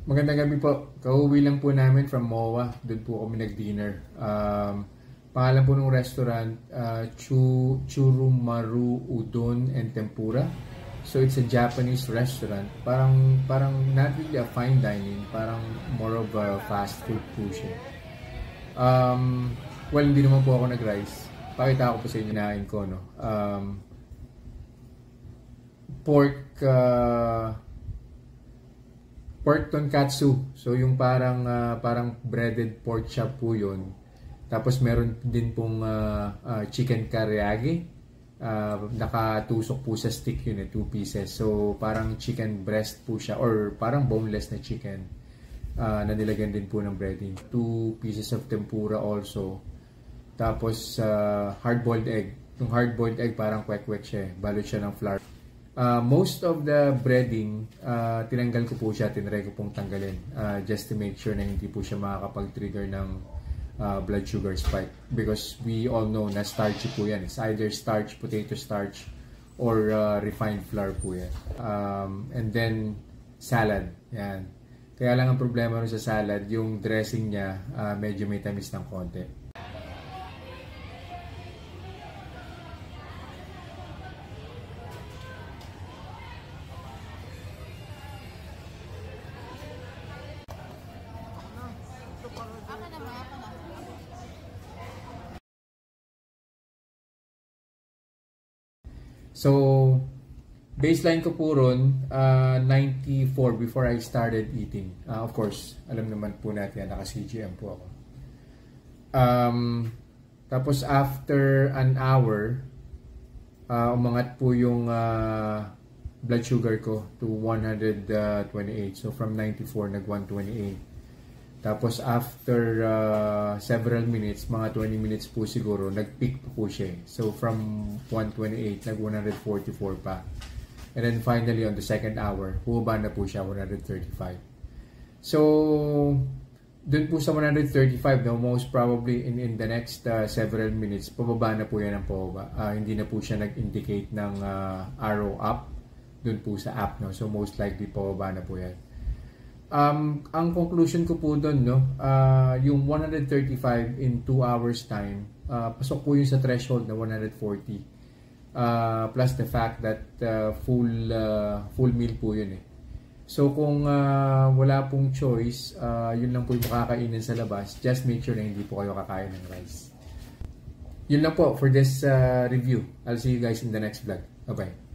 Magandang gabi po. Kauwi lang po namin from MOA. Doon po kami nag-dinner. Pangalan po ng restaurant, Churumaru Udon and Tempura. So it's a Japanese restaurant. Parang not really a fine dining. Parang more of a fast food po siya. Well, hindi naman po ako nag-rice. Pakita ko po sa inyo nain ko, no? Pork tonkatsu. So yung parang breaded pork chop po 'yun. Tapos meron din pong chicken karaage. Nakatusok po sa stick yun, 2 pieces. So parang chicken breast po siya or parang boneless na chicken. Na nilagyan din po ng breading. 2 pieces of tempura also. Tapos hard-boiled egg. Yung hard-boiled egg parang kwek-kwek siya. Balot siya ng flour. Most of the breading, tinanggal ko po siya, tinry ko pong tanggalin just to make sure na hindi po siya makakapag-trigger ng blood sugar spike, because we all know na starchy po yan. It's either starch, potato starch, or refined flour po yan. And then salad, yan. Kaya lang ang problema rin sa salad, yung dressing niya medyo may tamis ng konti. So, baseline ko po ron, 94 before I started eating. Of course, alam naman po natin, naka-CGM po ako. Tapos after an hour, umangat po yung blood sugar ko to 128. So, from 94, nag-128. Tapos after several minutes, mga 20 minutes po siguro, nag-peak po siya. So from 128, nag-144 pa. And then finally on the second hour, bumaba na po siya, 135. So, dun po sa 135, no, most probably in the next several minutes, pababa na po yan ang pababa. Hindi na po siya nag-indicate ng arrow up dun po sa app. No? So most likely pababa na po yan. Ang conclusion ko po doon, no, yung 135 in 2 hours time, pasok po yun sa threshold na 140. Plus the fact that full meal po yun eh. So kung wala pong choice, yun lang po yung makakainin sa labas, just make sure na hindi po kayo kakain ng rice. Yun lang po for this review. I'll see you guys in the next vlog. Bye-bye.